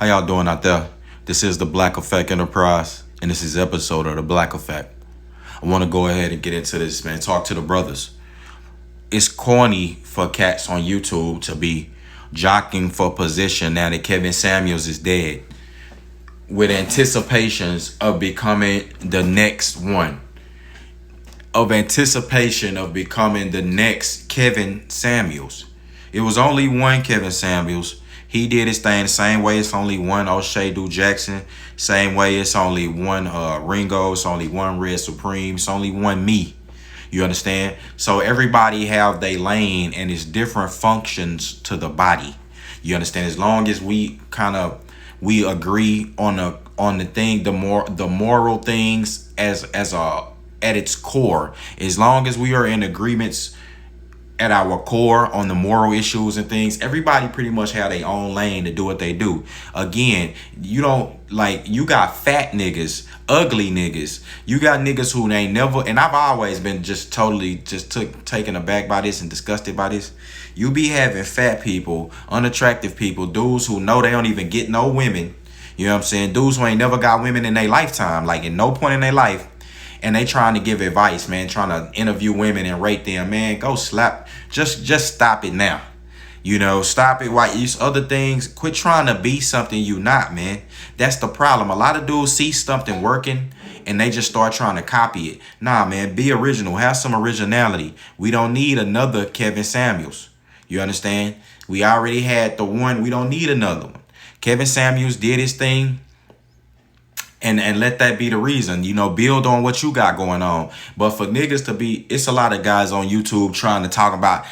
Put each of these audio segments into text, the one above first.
How y'all doing out there? This is the Black Effect Enterprise, and this is episode of the Black Effect. I want to go ahead and get into this, man. Talk to the brothers. It's corny for cats on YouTube to be jockeying for position now that Kevin Samuels is dead, with anticipations of becoming the next one. Of anticipation of becoming the next Kevin Samuels. It was only one Kevin Samuels. He did his thing the same way it's only one O'Shea Jackson. Same way it's only one Ringo. It's only one Red Supreme. It's only one me. You understand? So everybody have their lane and it's different functions to the body. You understand? As long as we agree on the thing, the moral things as at its core, as long as we are in agreements at our core on the moral issues and things, everybody pretty much have their own lane to do what they do. Again, you got fat niggas, ugly niggas. You got niggas who ain't never, and I've always been just totally taken aback by this and disgusted by this. You be having fat people, unattractive people, dudes who know they don't even get no women. You know what I'm saying? Dudes who ain't never got women in their lifetime, like in no point in their life. And they trying to give advice, man, trying to interview women and rate them, man. Go slap. Just stop it now. You know, stop it. Why use other things? Quit trying to be something you not, man. That's the problem. A lot of dudes see something working and they just start trying to copy it. Nah, man, be original. Have some originality. We don't need another Kevin Samuels. You understand? We already had the one. We don't need another one. Kevin Samuels did his thing. And let that be the reason, you know, build on what you got going on. But for niggas to be, it's a lot of guys on YouTube trying to talk about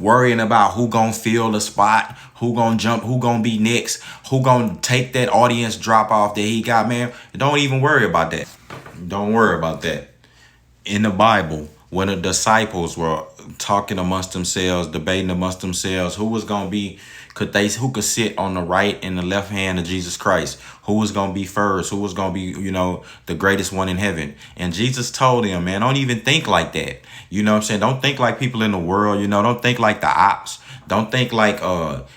worrying about who gonna fill the spot, who gonna jump, who gonna be next, who gonna take that audience drop off that he got, man. Don't even worry about that. Don't worry about that. In the Bible, when the disciples were talking amongst themselves, debating amongst themselves, who could sit on the right and the left hand of Jesus Christ? Who was going to be first? Who was going to be, you know, the greatest one in heaven? And Jesus told him, man, don't even think like that. You know what I'm saying? Don't think like people in the world, you know, don't think like the ops. Don't think like,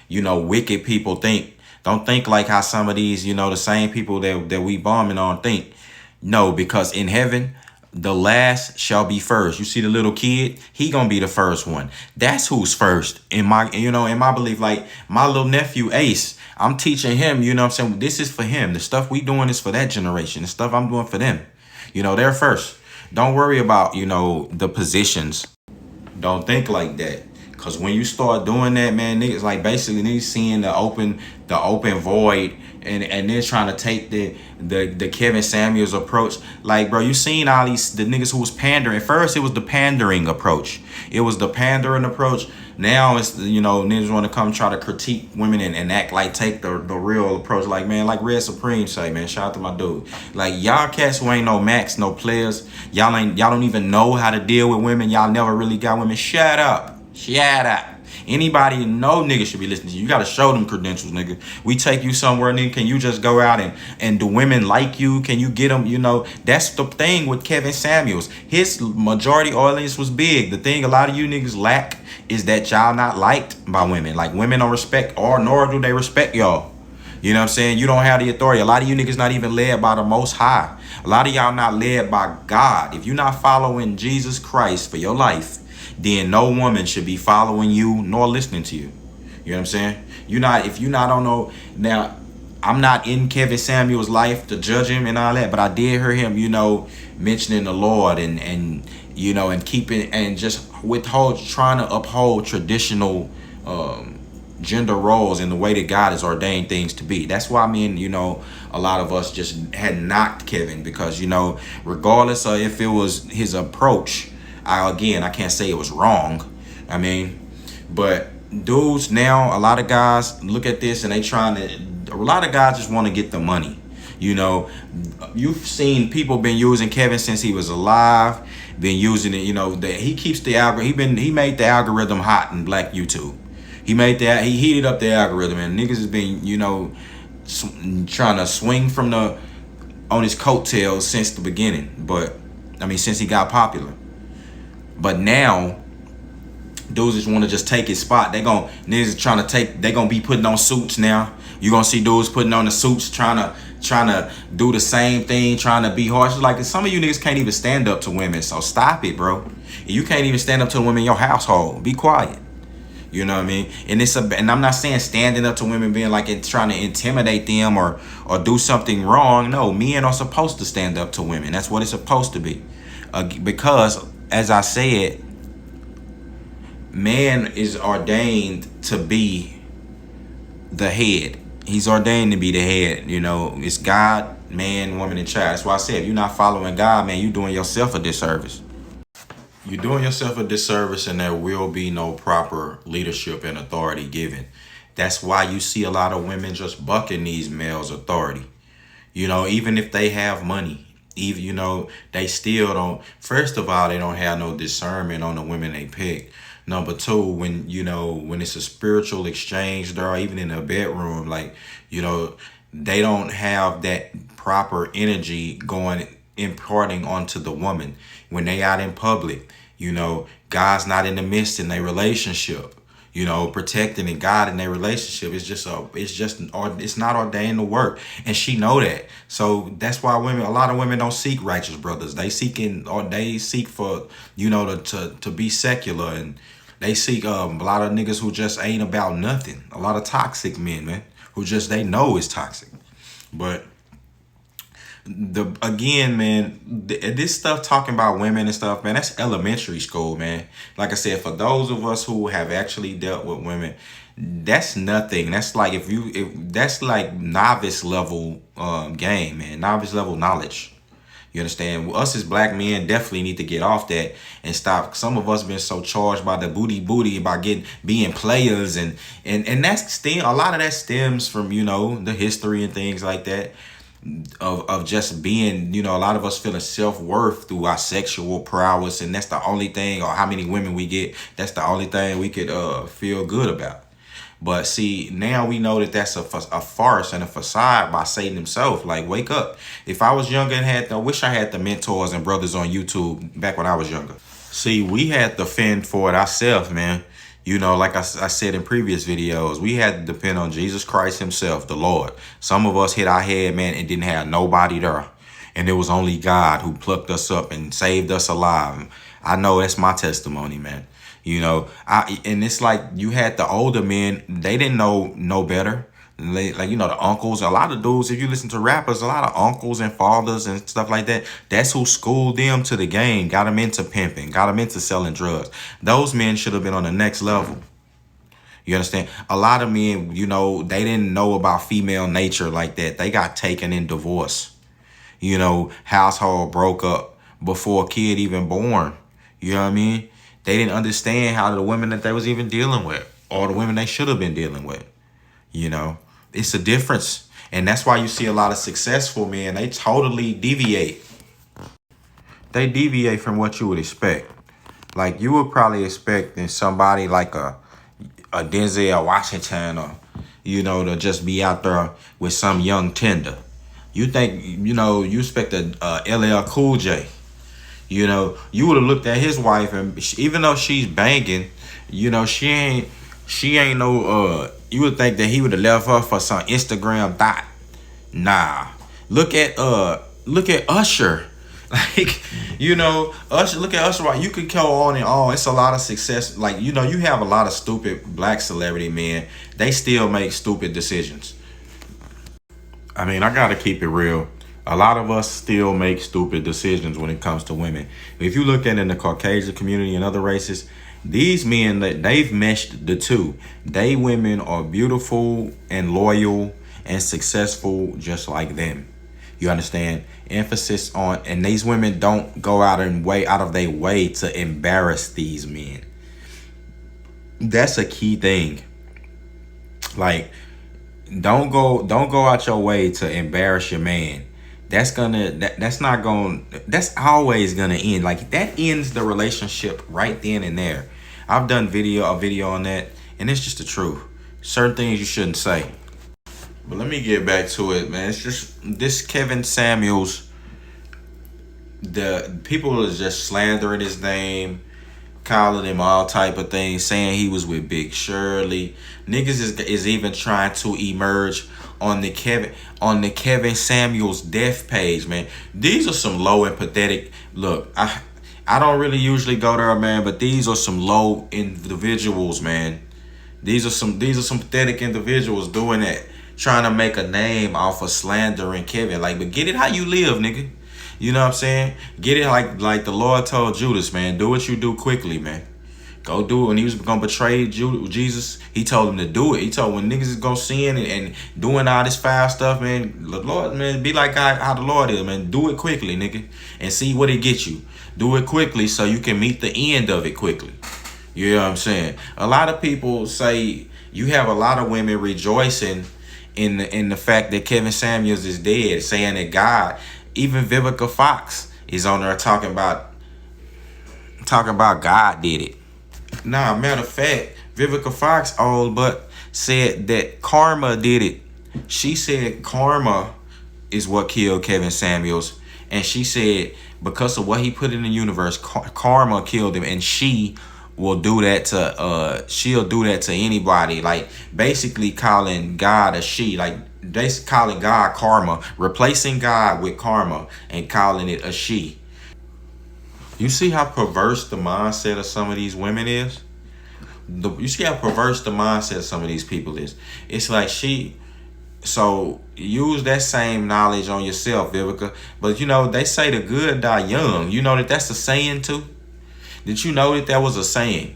wicked people think. Don't think like how some of these, you know, the same people that we bombing on think. No, because in heaven, the last shall be first. You see the little kid, he gonna be the first one. That's who's first in my belief. Like my little nephew Ace, I'm teaching him, you know what I'm saying? This is for him. The stuff we doing is for that generation. The stuff I'm doing for them. You know, they're first. Don't worry about, you know, the positions. Don't think like that. Cause when you start doing that, man, niggas like basically niggas seeing the open void and they're trying to take the Kevin Samuels approach. Like, bro, you seen all the niggas who was pandering. First, it was the pandering approach. It was the pandering approach. Now it's, you know, niggas want to come try to critique women and act like take the real approach. Like, man, like Red Supreme say, man, shout out to my dude. Like, y'all cats who ain't no max, no players. Y'all don't even know how to deal with women. Y'all never really got women. Shut up. Shut up. Anybody, no nigga should be listening to you. You got to show them credentials, nigga. We take you somewhere, nigga. Can you just go out and do women like you? Can you get them? You know, that's the thing with Kevin Samuels. His majority audience was big. The thing a lot of you niggas lack is that y'all not liked by women. Like, women don't respect, or nor do they respect y'all. You know what I'm saying? You don't have the authority. A lot of you niggas not even led by the Most High. A lot of y'all not led by God. If you're not following Jesus Christ for your life, then no woman should be following you nor listening to you. You know what I'm saying? If you're not on no, now, I'm not in Kevin Samuels' life to judge him and all that, but I did hear him, you know, mentioning the Lord and you know, and keeping, and just trying to uphold traditional gender roles in the way that God has ordained things to be. That's why, I mean, you know, a lot of us just had knocked Kevin because, you know, regardless of if it was his approach, I can't say it was wrong. I mean, but dudes now, a lot of guys look at this and a lot of guys just want to get the money. You know, you've seen people been using Kevin since he was alive, been using it, you know, he keeps the algorithm, he made the algorithm hot in black YouTube. He heated up the algorithm, and niggas has been, you know, trying to swing on his coattails since the beginning. But, I mean, since he got popular. But now, Dudes just want to just take his spot. Niggas trying to take. They gonna be putting on suits now. You gonna see dudes putting on the suits, trying to do the same thing, trying to be harsh. Like some of you niggas can't even stand up to women. So stop it, bro. You can't even stand up to women in your household. Be quiet. You know what I mean? And I'm not saying standing up to women being like trying to intimidate them or do something wrong. No, men are supposed to stand up to women. That's what it's supposed to be. Because as I said, man is ordained to be the head. He's ordained to be the head. You know, it's God, man, woman, and child. That's why I said, if you're not following God, man, you're doing yourself a disservice. You're doing yourself a disservice, and there will be no proper leadership and authority given. That's why you see a lot of women just bucking these males' authority. You know, even if they have money, even, you know, they still don't. First of all, they don't have no discernment on the women they pick. Number two, when it's a spiritual exchange there, or even in a bedroom, like, you know, they don't have that proper energy going, imparting onto the woman. When they out in public, you know, God's not in the midst in their relationship. You know, protecting and God in their relationship it's not ordained to work, and she know that. So that's why a lot of women don't seek righteous brothers. They seek for, you know, to be secular, and they seek a lot of niggas who just ain't about nothing. A lot of toxic men, man, who just they know is toxic. But this stuff talking about women and stuff, man, that's elementary school, man. Like I said, for those of us who have actually dealt with women, that's nothing. That's like that's like novice level game, man. Novice level knowledge. You understand? Us as black men definitely need to get off that and stop. Some of us been so charged by the booty by being players, and that's a lot of that stems from, you know, the history and things like that. Of just being, you know, a lot of us feeling self-worth through our sexual prowess, and that's the only thing, or how many women we get, that's the only thing we could feel good about. But see, now we know that that's a farce and a facade by Satan himself. Like, wake up. If I was younger and I wish I had the mentors and brothers on YouTube back when I was younger. See, we had to fend for it ourselves, man. You know, like I said in previous videos, we had to depend on Jesus Christ himself, the Lord. Some of us hit our head, man, and didn't have nobody there. And it was only God who plucked us up and saved us alive. I know that's my testimony, man. You know, and it's like you had the older men, they didn't know no better. Like, you know, the uncles, a lot of dudes, if you listen to rappers, a lot of uncles and fathers and stuff like that, that's who schooled them to the game, got them into pimping, got them into selling drugs. Those men should have been on the next level. You understand? A lot of men, you know, they didn't know about female nature like that. They got taken in divorce. You know, household broke up before a kid even born. You know what I mean? They didn't understand how the women that they was even dealing with, or the women they should have been dealing with. You know, it's a difference. And that's why you see a lot of successful men, they totally deviate. They deviate from what you would expect. Like, you would probably expect in somebody like a Denzel Washington, or, you know, to just be out there with some young tender. You think, you know, you expect a LL Cool J. You know, you would have looked at his wife, and even though she's banging, you know, she ain't no, you would think that he would have left her for some Instagram thought. Nah. Look at Usher. Like, you know, Usher, look at Usher. Right? You could go on and on. It's a lot of success. Like, you know, you have a lot of stupid black celebrity men. They still make stupid decisions. I mean, I gotta keep it real. A lot of us still make stupid decisions when it comes to women. If you look at in the Caucasian community and other races, these men, they've meshed the two. They women are beautiful and loyal and successful just like them. You understand? Emphasis on, and these women don't go out of their way to embarrass these men. That's a key thing. Like, don't go out your way to embarrass your man. That's always gonna end. Like, that ends the relationship right then and there. I've done a video on that, and it's just the truth. Certain things you shouldn't say. But let me get back to it, man. It's just this Kevin Samuels. The people are just slandering his name, calling him all type of things, saying he was with Big Shirley. Niggas is even trying to emerge on the Kevin Samuels death page, man. These are some low and pathetic. Look, I don't really usually go there, man, but these are some low individuals, man. These are some pathetic individuals doing that, trying to make a name off of slandering Kevin. Like, but get it how you live, nigga. You know what I'm saying? Get it like the Lord told Judas, man. Do what you do quickly, man. Go do it. When he was gonna betray Jesus, he told him to do it. He told when niggas is gonna sin and doing all this foul stuff, man. The Lord, man, be like how the Lord is, man. Do it quickly, nigga, and see what it gets you. Do it quickly so you can meet the end of it quickly. You know what I'm saying? A lot of people say you have a lot of women rejoicing in the fact that Kevin Samuels is dead, saying that God, even Vivica Fox is on there talking about God did it. Nah, matter of fact, Vivica Fox old but said that karma did it. She said karma is what killed Kevin Samuels, and she said because of what he put in the universe, karma killed him, and she will do that to she'll do that to anybody. Like basically calling God a she, like they calling God karma, replacing God with karma and calling it a she. You see how perverse the mindset of some of these women is? You see how perverse the mindset of some of these people is? It's like so use that same knowledge on yourself, Vivica. But you know, they say the good die young. You know that's a saying too? Did you know that was a saying?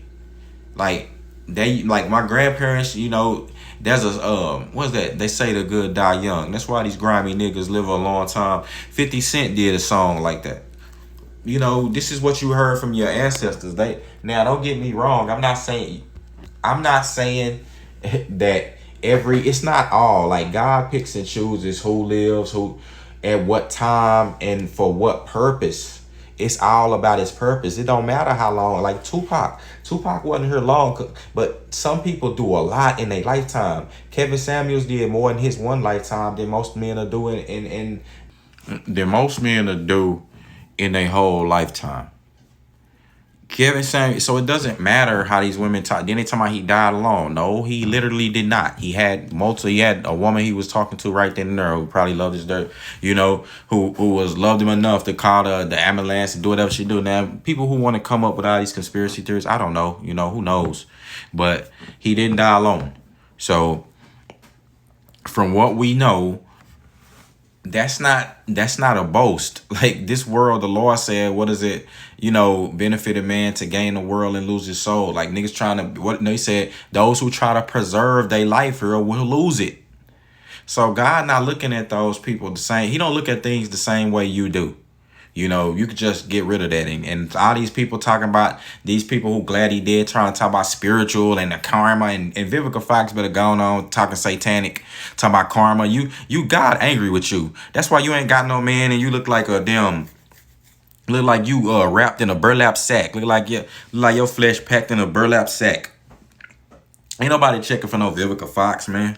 Like my grandparents, you know, there's a what's that? They say the good die young. That's why these grimy niggas live a long time. 50 Cent did a song like that. You know, this is what you heard from your ancestors. Now don't get me wrong. I'm not saying that it's not all. Like God picks and chooses who lives, who at what time and for what purpose. It's all about his purpose. It don't matter how long. Like Tupac wasn't here long, but some people do a lot in their lifetime. Kevin Samuels did more in his one lifetime than most men are doing in their whole lifetime. Kevin Samuels, so it doesn't matter how these women talk. Then they talking about he died alone. No, he literally did not. He had a woman he was talking to right then and there who probably loved his dirt, you know, who loved him enough to call the ambulance and do whatever she do. Now, people who want to come up with all these conspiracy theories, I don't know, you know, who knows? But he didn't die alone. So from what we know, that's not a boast. Like this world, the Lord said, what is it? You know, benefit a man to gain the world and lose his soul. Like niggas trying to, what they said, those who try to preserve their life here will lose it. So God not looking at those people the same. He don't look at things the same way you do. You know, you could just get rid of that. And all these people talking about, these people who glad he did, trying to talk about spiritual and the karma. And Vivica Fox better go on talking satanic, talking about karma. You God angry with you. That's why you ain't got no man and you look like a damn, look like you wrapped in a burlap sack. Look like your flesh packed in a burlap sack. Ain't nobody checking for no Vivica Fox, man.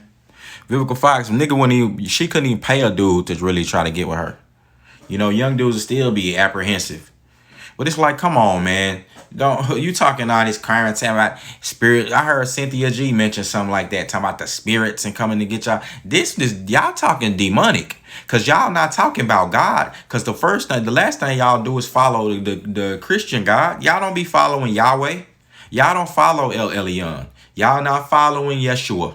Vivica Fox, nigga, she couldn't even pay a dude to really try to get with her. You know, young dudes will still be apprehensive. But it's like, come on, man. Don't you talking all this crime and talking about spirit. I heard Cynthia G mention something like that, talking about the spirits and coming to get y'all. This y'all talking demonic. Cause y'all not talking about God. Cause the last thing y'all do is follow the Christian God. Y'all don't be following Yahweh. Y'all don't follow El Elyon. Y'all not following Yeshua.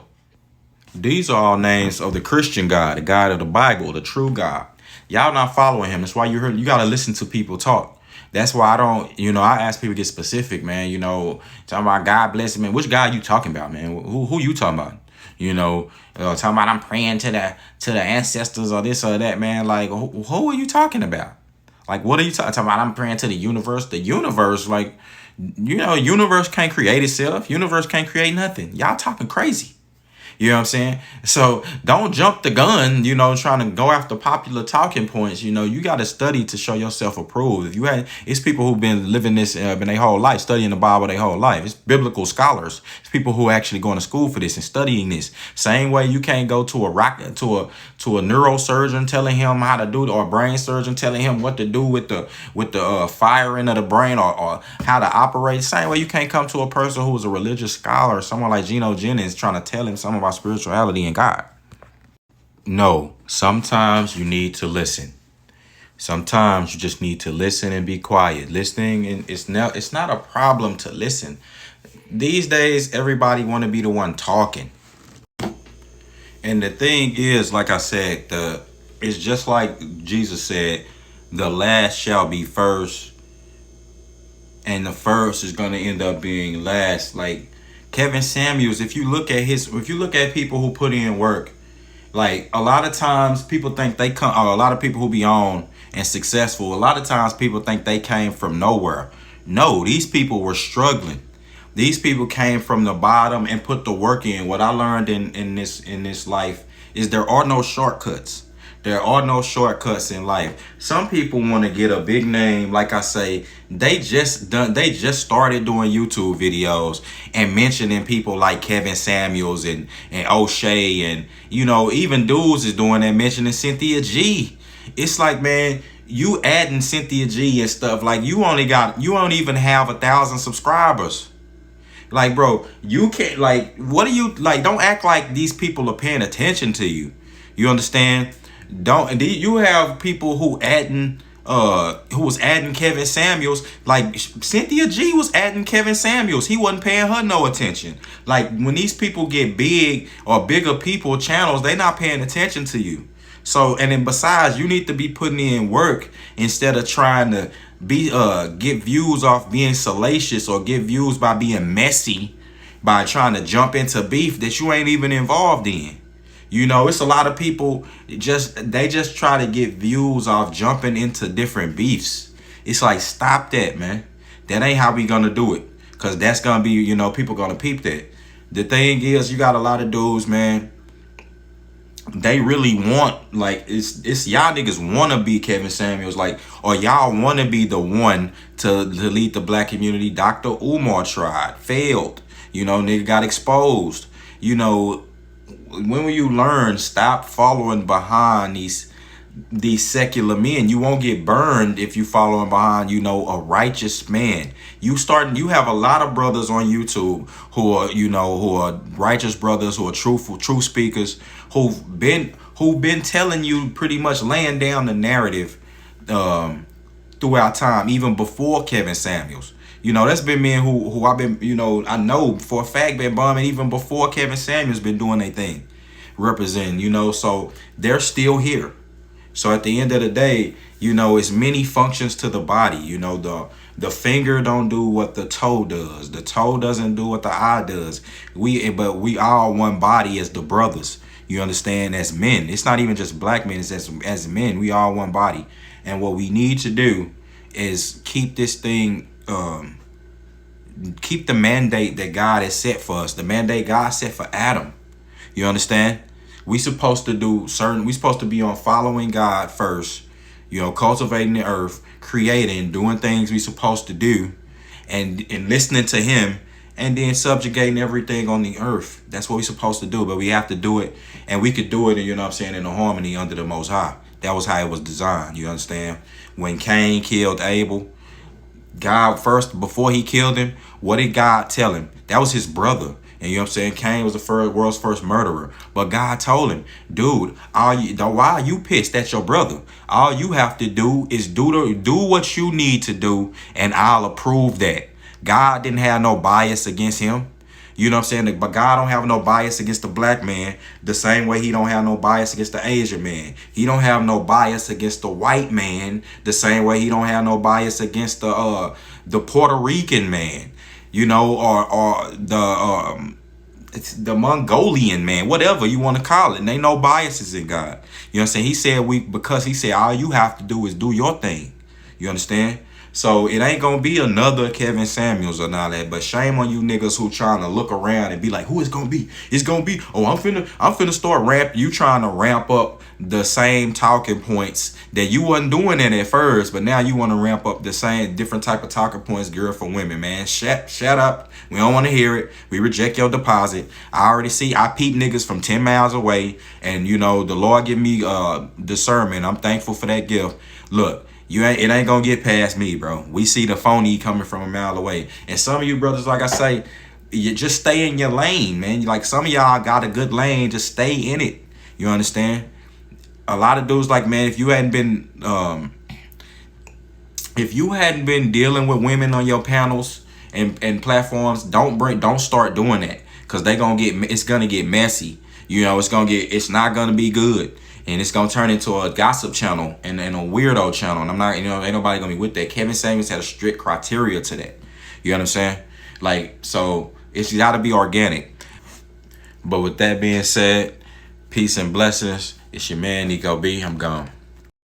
These are all names of the Christian God, the God of the Bible, the true God. Y'all not following him. That's why you got to listen to people talk. That's why I don't, you know, I ask people to get specific, man. You know, talking about God bless him, man. Which God you talking about, man? Who you talking about? You know, talking about I'm praying to the ancestors or this or that, man. Like, who are you talking about? Like, what are you talking about? I'm praying to the universe. The universe, like, you know, universe can't create itself. Universe can't create nothing. Y'all talking crazy. You know what I'm saying? So don't jump the gun, trying to go after popular talking points. You got to study to show yourself approved. If you had, it's people who've been living this in their whole life, studying the Bible their whole life. It's biblical scholars. It's people who are actually going to school for this and studying this. Same way you can't go to a neurosurgeon telling him how to do it, or a brain surgeon telling him what to do with the firing of the brain, or how to operate. Same way you can't come to a person who is a religious scholar, someone like Geno Jennings, trying to tell him something about spirituality and God. No, sometimes you need to listen. Sometimes you just need to listen and be quiet. Listening, and it's not a problem to listen. These days, everybody want to be the one talking. And the thing is, like I said, it's just like Jesus said, the last shall be first, and the first is going to end up being last. Like Kevin Samuels, if you look at people who put in work, like a lot of times people think they come, or a lot of people who be on and successful, a lot of times people think they came from nowhere. No, these people were struggling. These people came from the bottom and put the work in. What I learned in this life is there are no shortcuts. There are no shortcuts in life. Some people want to get a big name. Like I say, they just started doing YouTube videos and mentioning people like Kevin Samuels and O'Shea, and even dudes is doing that, mentioning Cynthia G. It's like, man, you adding Cynthia G and stuff, like you don't even have 1,000 subscribers. Like, bro, you can't, like, what do you, like, don't act like these people are paying attention to you. You understand? You have people who was adding Kevin Samuels, like Cynthia G was adding Kevin Samuels. He wasn't paying her no attention. Like, when these people get big or bigger people channels, they not paying attention to you. So, and then besides, you need to be putting in work instead of trying to get views off being salacious, or get views by being messy, by trying to jump into beef that you ain't even involved in. It's a lot of people they just try to get views off jumping into different beefs. It's like, stop that, man. That ain't how we gonna do it. Cause that's gonna be, people gonna peep that. The thing is, you got a lot of dudes, man. They really want, like, it's y'all niggas want to be Kevin Samuels, like, or y'all want to be the one to lead the black community. Dr. Umar tried, failed, nigga got exposed. When will you learn? Stop following behind these secular men. You won't get burned if you following behind, a righteous man. You have a lot of brothers on YouTube who are righteous brothers, who are truthful, true speakers, who've been telling you, pretty much laying down the narrative throughout time, even before Kevin Samuels. That's been men who I've been, I know for a fact been bombing even before Kevin Samuels been doing their thing, representing, so they're still here. So at the end of the day, it's many functions to the body. The finger don't do what the toe does. The toe doesn't do what the eye does. But we all one body as the brothers. You understand? As men. It's not even just black men. It's as men. We all one body. And what we need to do is keep this thing, keep the mandate that God has set for us. The mandate God set for Adam. You understand? We supposed to be on following God first, cultivating the earth, creating, doing things we supposed to do, and listening to him, and then subjugating everything on the earth. That's what we're supposed to do, but we have to do it, and we could do it, in a harmony under the Most High. That was how it was designed, you understand? When Cain killed Abel, God first, before he killed him, what did God tell him? That was his brother. And Cain was the world's first murderer. But God told him, dude, why are you pissed at your brother? All you have to do is do what you need to do, and I'll approve that. God didn't have no bias against him. But God don't have no bias against the black man the same way he don't have no bias against the Asian man. He don't have no bias against the white man the same way he don't have no bias against the Puerto Rican man. Or the Mongolian man, whatever you want to call it. And ain't no biases in God. He said because he said all you have to do is do your thing. You understand? So it ain't gonna be another Kevin Samuels or all that. But shame on you niggas who trying to look around and be like, who is gonna be? It's gonna be, oh, I'm finna start ramp. You trying to ramp up the same talking points that you wasn't doing it at first, but now you want to ramp up the same different type of talking points, girl, for women, man. Shut up. We don't want to hear it. We reject your deposit. I already see. I peep niggas from 10 miles away, and you know the Lord give me discernment. I'm thankful for that gift. Look. It ain't gonna get past me, bro. We see the phony coming from a mile away. And some of you brothers, like I say, you just stay in your lane, man. Like some of y'all got a good lane, just stay in it. You understand? A lot of dudes like, man, if you hadn't been dealing with women on your panels and platforms, don't start doing that. Cause it's gonna get messy. You know, it's not gonna be good. And it's gonna turn into a gossip channel and a weirdo channel. And I'm not, ain't nobody gonna be with that. Kevin Samuels had a strict criteria to that. You know what I'm saying? Like, so it's gotta be organic. But with that being said, peace and blessings. It's your man, Nico B. I'm gone.